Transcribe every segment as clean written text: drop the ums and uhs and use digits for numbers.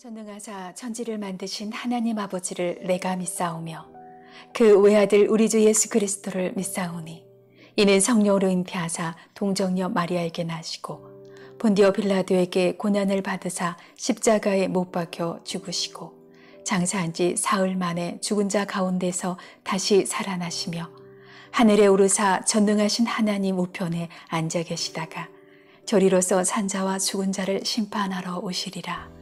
전능하사 천지를 만드신 하나님 아버지를 내가 믿사오며 그 외아들 우리 주 예수 그리스도를 믿사오니 이는 성령으로 잉태하사 동정녀 마리아에게 나시고 본디오 빌라도에게 고난을 받으사 십자가에 못 박혀 죽으시고 장사한 지 사흘 만에 죽은 자 가운데서 다시 살아나시며 하늘에 오르사 전능하신 하나님 우편에 앉아 계시다가 저리로서 산자와 죽은 자를 심판하러 오시리라.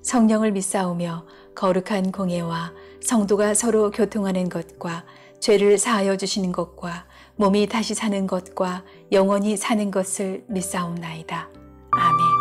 성령을 믿사오며 거룩한 공예와 성도가 서로 교통하는 것과 죄를 사하여 주시는 것과 몸이 다시 사는 것과 영원히 사는 것을 믿사옵나이다. 아멘.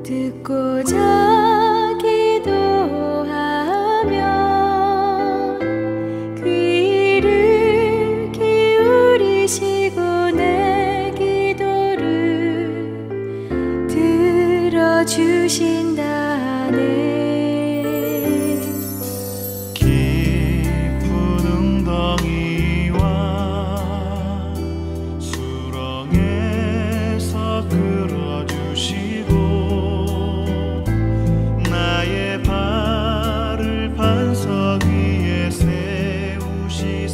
듣고자 기도하며 그 귀를 기울이시고 내 기도를 들어주신다네. 깊은 웅덩이와 수렁에서 끌어주시고 반석 위에 세우시사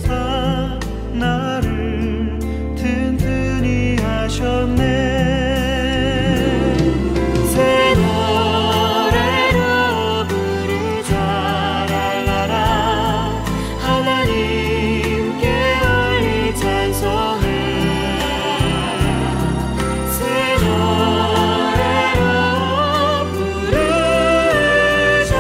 나를 튼튼히 하셨네. 새 노래로 부르자 랄라라 하나님께 올릴 찬송을 새 노래로 부르자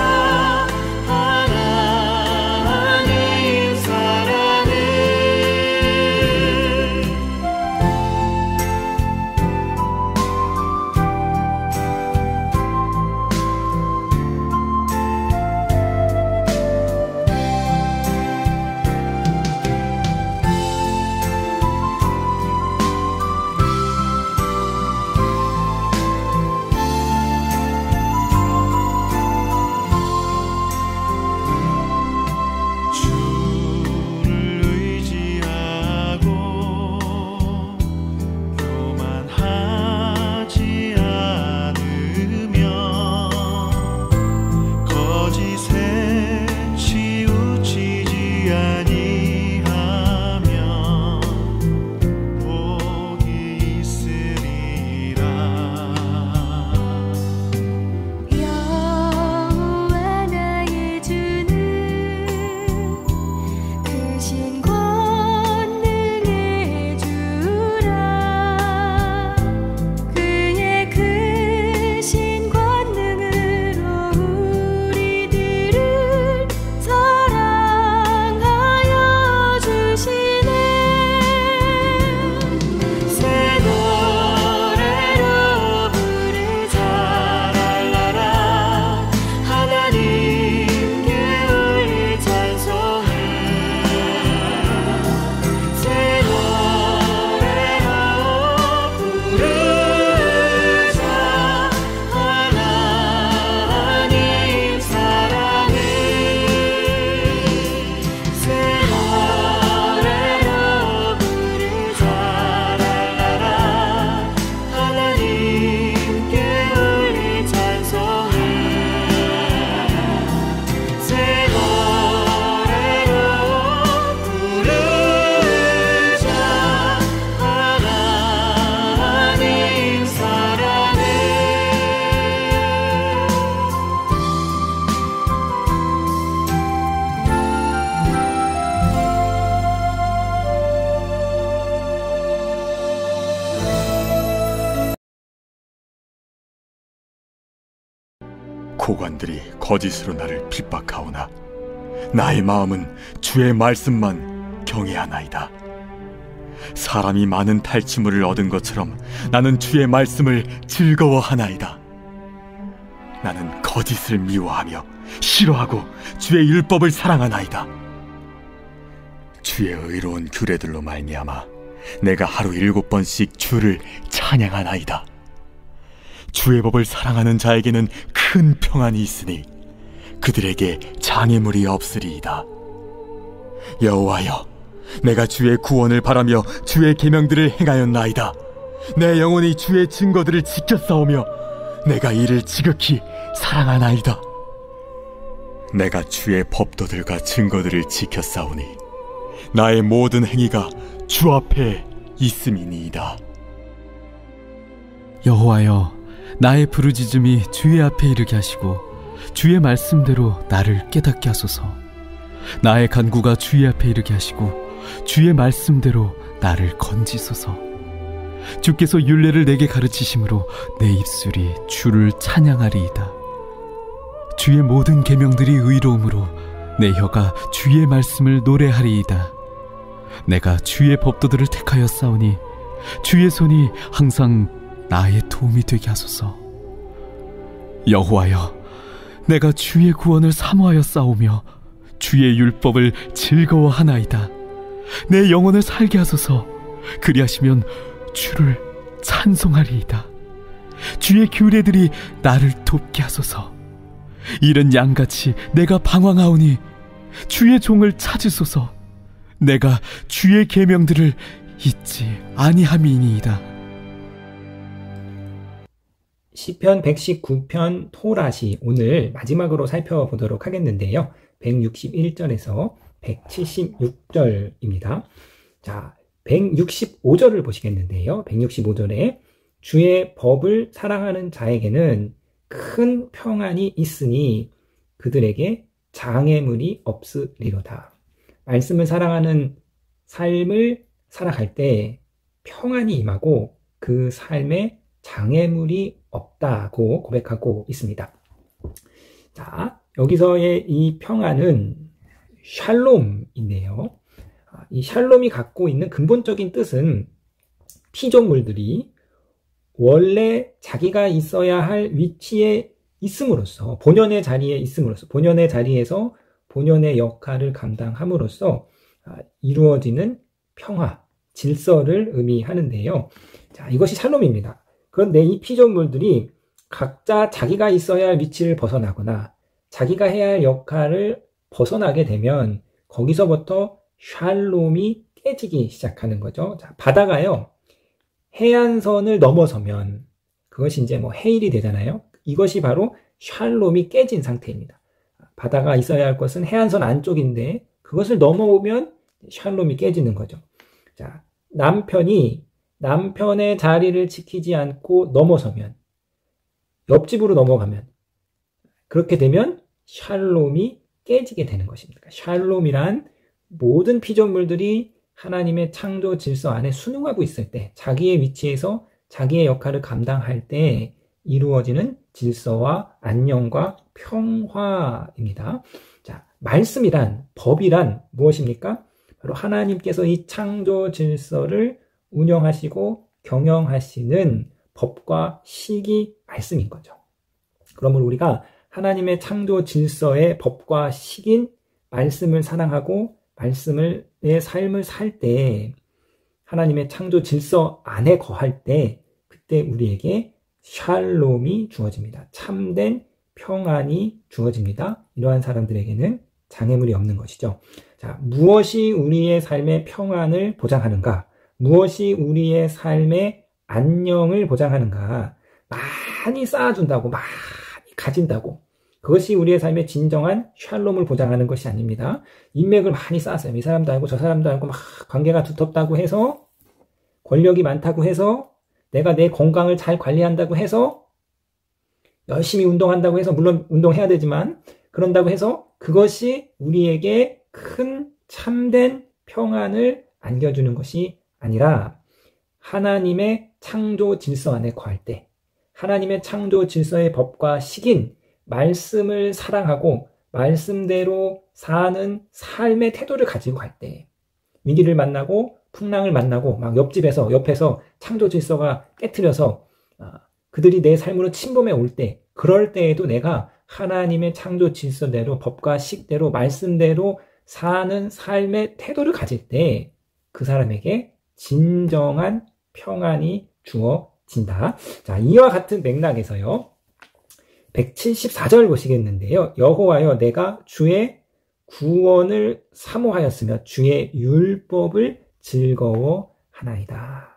고관들이 거짓으로 나를 핍박하오나 나의 마음은 주의 말씀만 경외하나이다. 사람이 많은 탈취물을 얻은 것처럼 나는 주의 말씀을 즐거워하나이다. 나는 거짓을 미워하며 싫어하고 주의 율법을 사랑하나이다. 주의 의로운 규례들로 말미암아 내가 하루 7번씩 주를 찬양하나이다. 주의 법을 사랑하는 자에게는 큰 평안이 있으니 그들에게 장애물이 없으리이다. 여호와여, 내가 주의 구원을 바라며 주의 계명들을 행하였나이다. 내 영혼이 주의 증거들을 지켰사오며 내가 이를 지극히 사랑하나이다. 내가 주의 법도들과 증거들을 지켰사오니 나의 모든 행위가 주 앞에 있음이니이다. 여호와여, 나의 부르짖음이 주의 앞에 이르게 하시고 주의 말씀대로 나를 깨닫게 하소서. 나의 간구가 주의 앞에 이르게 하시고 주의 말씀대로 나를 건지소서. 주께서 율례를 내게 가르치심으로 내 입술이 주를 찬양하리이다. 주의 모든 계명들이 의로움으로 내 혀가 주의 말씀을 노래하리이다. 내가 주의 법도들을 택하였사오니 주의 손이 항상 나의 도움이 되게 하소서. 여호와여, 내가 주의 구원을 사모하였사오며 주의 율법을 즐거워하나이다. 내 영혼을 살게 하소서. 그리하시면 주를 찬송하리이다. 주의 규례들이 나를 돕게 하소서. 이른 양같이 내가 방황하오니 주의 종을 찾으소서. 내가 주의 계명들을 잊지 아니함이니이다. 시편 119편 토라시 오늘 마지막으로 살펴보도록 하겠는데요. 161절에서 176절입니다. 자, 165절을 보시겠는데요. 165절에 주의 법을 사랑하는 자에게는 큰 평안이 있으니 그들에게 장애물이 없으리로다. 말씀을 사랑하는 삶을 살아갈 때 평안이 임하고 그 삶에 장애물이 없다고 고백하고 있습니다. 자, 여기서의 이 평안은 샬롬인데요. 이 샬롬이 갖고 있는 근본적인 뜻은 피조물들이 원래 자기가 있어야 할 위치에 있음으로써, 본연의 자리에 있음으로써, 본연의 자리에서 본연의 역할을 감당함으로써 이루어지는 평화, 질서를 의미하는데요. 자, 이것이 샬롬입니다. 그런데 이 피조물들이 각자 자기가 있어야 할 위치를 벗어나거나 자기가 해야 할 역할을 벗어나게 되면 거기서부터 샬롬이 깨지기 시작하는 거죠. 자, 바다가요, 해안선을 넘어서면 그것이 이제 뭐 해일이 되잖아요. 이것이 바로 샬롬이 깨진 상태입니다. 바다가 있어야 할 것은 해안선 안쪽인데 그것을 넘어오면 샬롬이 깨지는 거죠. 자, 남편이 남편의 자리를 지키지 않고 넘어서면, 옆집으로 넘어가면, 그렇게 되면 샬롬이 깨지게 되는 것입니다. 샬롬이란 모든 피조물들이 하나님의 창조 질서 안에 순응하고 있을 때, 자기의 위치에서 자기의 역할을 감당할 때 이루어지는 질서와 안녕과 평화입니다. 자, 말씀이란, 법이란 무엇입니까? 바로 하나님께서 이 창조 질서를 운영하시고 경영하시는 법과 식이 말씀인 거죠. 그러므로 우리가 하나님의 창조 질서의 법과 식인 말씀을 사랑하고 말씀의 삶을 살 때, 하나님의 창조 질서 안에 거할 때, 그때 우리에게 샬롬이 주어집니다. 참된 평안이 주어집니다. 이러한 사람들에게는 장애물이 없는 것이죠. 자, 무엇이 우리의 삶의 평안을 보장하는가? 무엇이 우리의 삶의 안녕을 보장하는가? 많이 쌓아준다고, 많이 가진다고, 그것이 우리의 삶의 진정한 샬롬을 보장하는 것이 아닙니다. 인맥을 많이 쌓았어요. 이 사람도 알고 저 사람도 알고 막 관계가 두텁다고 해서, 권력이 많다고 해서, 내가 내 건강을 잘 관리한다고 해서, 열심히 운동한다고 해서, 물론 운동해야 되지만 그런다고 해서 그것이 우리에게 큰 참된 평안을 안겨주는 것이 아니라, 하나님의 창조 질서 안에 거할 때, 하나님의 창조 질서의 법과 식인 말씀을 사랑하고 말씀대로 사는 삶의 태도를 가지고 갈 때, 위기를 만나고 풍랑을 만나고 막 옆에서 창조 질서가 깨트려서 그들이 내 삶으로 침범해 올 때, 그럴 때에도 내가 하나님의 창조 질서대로 법과 식대로 말씀대로 사는 삶의 태도를 가질 때 그 사람에게 진정한 평안이 주어진다. 자, 이와 같은 맥락에서요. 174절 보시겠는데요. 여호와여 내가 주의 구원을 사모하였으며 주의 율법을 즐거워하나이다.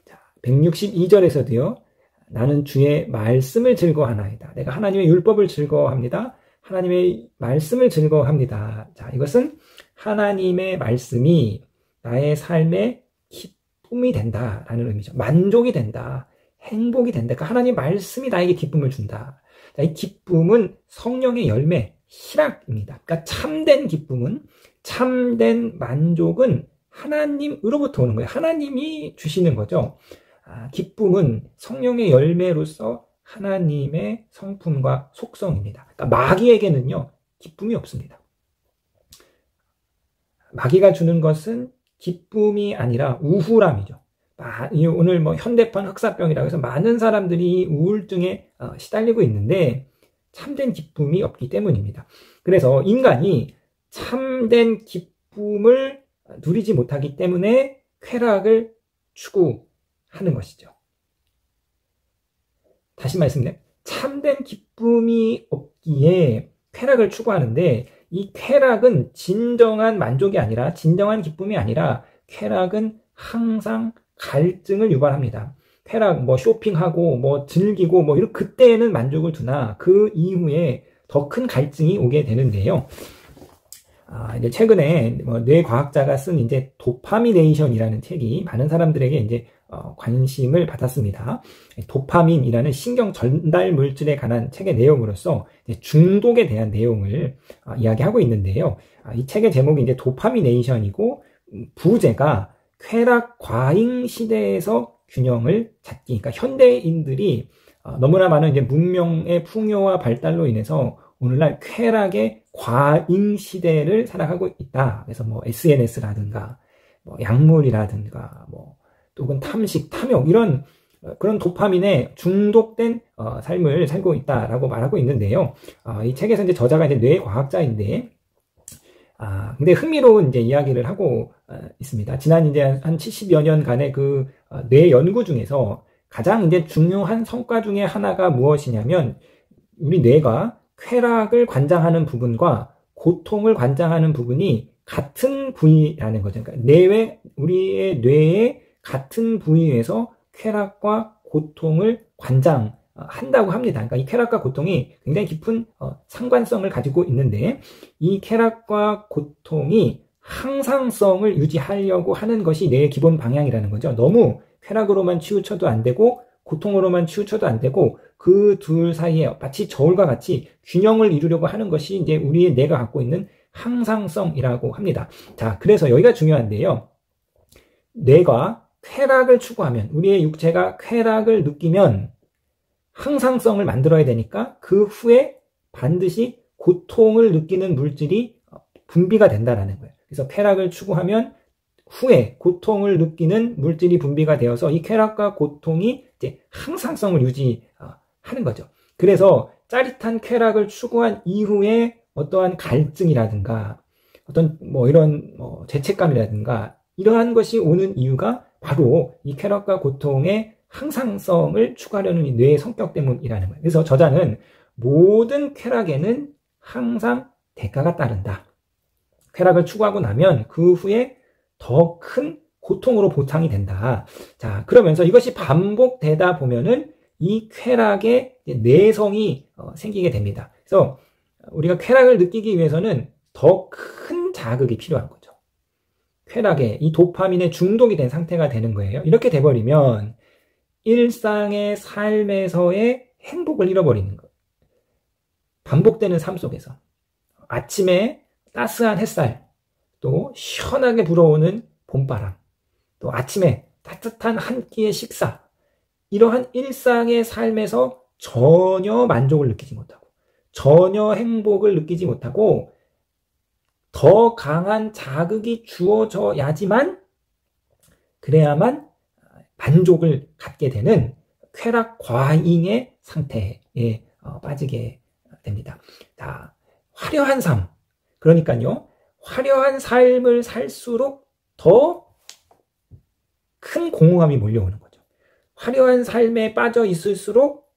자, 162절에서도요. 나는 주의 말씀을 즐거워하나이다. 내가 하나님의 율법을 즐거워합니다. 하나님의 말씀을 즐거워합니다. 자, 이것은 하나님의 말씀이 나의 삶의 기쁨이 된다라는 의미죠. 만족이 된다. 행복이 된다. 그러니까 하나님 말씀이 나에게 기쁨을 준다. 자, 이 기쁨은 성령의 열매, 희락입니다. 그러니까 참된 기쁨은, 참된 만족은 하나님으로부터 오는 거예요. 하나님이 주시는 거죠. 기쁨은 성령의 열매로서 하나님의 성품과 속성입니다. 그러니까 마귀에게는요, 기쁨이 없습니다. 마귀가 주는 것은 기쁨이 아니라 우울함이죠. 오늘 현대판 흑사병이라고 해서 많은 사람들이 우울증에 시달리고 있는데 참된 기쁨이 없기 때문입니다. 그래서 인간이 참된 기쁨을 누리지 못하기 때문에 쾌락을 추구하는 것이죠. 다시 말씀드리면 참된 기쁨이 없기에 쾌락을 추구하는데 이 쾌락은 진정한 만족이 아니라, 진정한 기쁨이 아니라 쾌락은 항상 갈증을 유발합니다. 쾌락, 쇼핑하고, 즐기고, 이런 그때에는 만족을 두나, 그 이후에 더 큰 갈증이 오게 되는데요. 이제 최근에, 뇌과학자가 쓴 이제 도파미네이션이라는 책이 많은 사람들에게 이제, 관심을 받았습니다. 도파민이라는 신경 전달 물질에 관한 책의 내용으로서 중독에 대한 내용을 이야기하고 있는데요. 이 책의 제목이 이제 도파미네이션이고, 부제가 쾌락 과잉 시대에서 균형을 찾기. 그러니까 현대인들이 너무나 많은 이제 문명의 풍요와 발달로 인해서 오늘날 쾌락의 과잉 시대를 살아가고 있다. 그래서 SNS라든가, 약물이라든가, 혹은 탐식, 탐욕, 이런 그런 도파민에 중독된 삶을 살고 있다라고 말하고 있는데요. 이 책에서 이제 저자가 이제 뇌과학자인데, 근데 흥미로운 이제 이야기를 하고 있습니다. 지난 이제 한 70여 년간의 그 뇌 연구 중에서 가장 이제 중요한 성과 중에 하나가 무엇이냐면, 우리 뇌가 쾌락을 관장하는 부분과 고통을 관장하는 부분이 같은 부위라는 거죠. 그러니까 우리의 뇌의 같은 부위에서 쾌락과 고통을 관장한다고 합니다. 그러니까 이 쾌락과 고통이 굉장히 깊은 상관성을 가지고 있는데, 이 쾌락과 고통이 항상성을 유지하려고 하는 것이 뇌의 기본 방향이라는 거죠. 너무 쾌락으로만 치우쳐도 안 되고 고통으로만 치우쳐도 안 되고 그 둘 사이에 마치 저울과 같이 균형을 이루려고 하는 것이 이제 우리의 뇌가 갖고 있는 항상성이라고 합니다. 자, 그래서 여기가 중요한데요. 뇌가 쾌락을 추구하면, 우리의 육체가 쾌락을 느끼면 항상성을 만들어야 되니까 그 후에 반드시 고통을 느끼는 물질이 분비가 된다라는 거예요. 그래서 쾌락을 추구하면 후에 고통을 느끼는 물질이 분비가 되어서 이 쾌락과 고통이 이제 항상성을 유지하는 거죠. 그래서 짜릿한 쾌락을 추구한 이후에 어떠한 갈증이라든가 어떤 이런 죄책감이라든가 이러한 것이 오는 이유가 바로 이 쾌락과 고통의 항상성을 추구하려는 이 뇌의 성격 때문이라는 거예요. 그래서 저자는 모든 쾌락에는 항상 대가가 따른다. 쾌락을 추구하고 나면 그 후에 더 큰 고통으로 보상이 된다. 자, 그러면서 이것이 반복되다 보면은 이 쾌락의 내성이 생기게 됩니다. 그래서 우리가 쾌락을 느끼기 위해서는 더 큰 자극이 필요한 거죠. 쾌락에 이 도파민에 중독이 된 상태가 되는 거예요. 이렇게 돼버리면 일상의 삶에서의 행복을 잃어버리는 거예요. 반복되는 삶 속에서 아침에 따스한 햇살, 또 시원하게 불어오는 봄바람, 또 아침에 따뜻한 한 끼의 식사, 이러한 일상의 삶에서 전혀 만족을 느끼지 못하고 전혀 행복을 느끼지 못하고 더 강한 자극이 주어져야지만 그래야만 만족을 갖게 되는 쾌락 과잉의 상태에 빠지게 됩니다. 자, 화려한 삶, 그러니까요, 화려한 삶을 살수록 더 큰 공허함이 몰려오는 거죠. 화려한 삶에 빠져 있을수록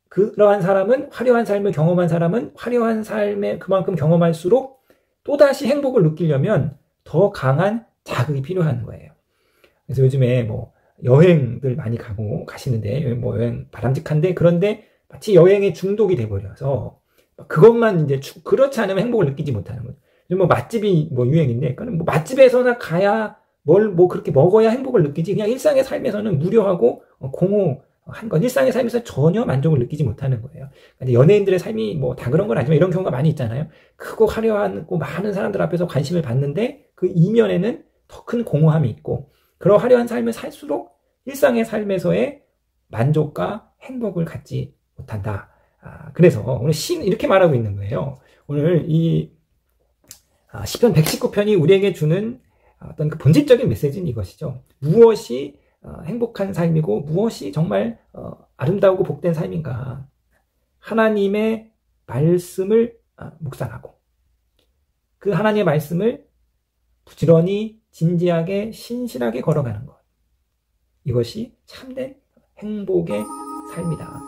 그러한 사람은, 화려한 삶을 경험한 사람은 화려한 삶에 그만큼 경험할수록 또다시 행복을 느끼려면 더 강한 자극이 필요한 거예요. 그래서 요즘에 뭐 여행들 많이 가시는데, 뭐 여행 바람직한데, 그런데 마치 여행에 중독이 돼버려서 그것만 이제 그렇지 않으면 행복을 느끼지 못하는 거죠. 뭐 맛집이 뭐 유행인데, 그러니까 뭐 맛집에서나 가야 뭐 그렇게 먹어야 행복을 느끼지, 그냥 일상의 삶에서는 무료하고 공허한 건, 일상의 삶에서 전혀 만족을 느끼지 못하는 거예요. 연예인들의 삶이 뭐 다 그런 건 아니지만 이런 경우가 많이 있잖아요. 크고 화려하고 많은 사람들 앞에서 관심을 받는데 그 이면에는 더 큰 공허함이 있고, 그런 화려한 삶을 살수록 일상의 삶에서의 만족과 행복을 갖지 못한다. 그래서 오늘 시는 이렇게 말하고 있는 거예요. 오늘 이 시편 119편이 우리에게 주는 어떤 그 본질적인 메시지는 이것이죠. 무엇이 행복한 삶이고 무엇이 정말 아름다우고 복된 삶인가. 하나님의 말씀을 묵상하고 그 하나님의 말씀을 부지런히 진지하게 신실하게 걸어가는 것. 이것이 참된 행복의 삶이다.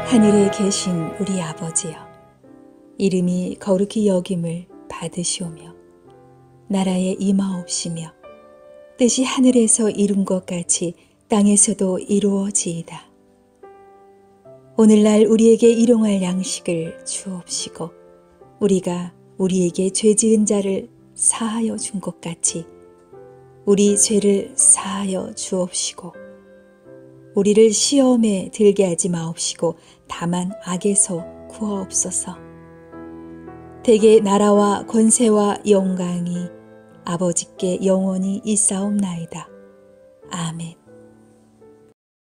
하늘에 계신 우리 아버지여, 이름이 거룩히 여김을 받으시오며 나라에 임하옵시며 뜻이 하늘에서 이룬 것 같이 땅에서도 이루어지이다. 오늘날 우리에게 일용할 양식을 주옵시고 우리가 우리에게 죄 지은 자를 사하여 준 것 같이 우리 죄를 사하여 주옵시고 우리를 시험에 들게 하지 마옵시고 다만 악에서 구하옵소서. 대개 나라와 권세와 영광이 아버지께 영원히 있사옵나이다. 아멘.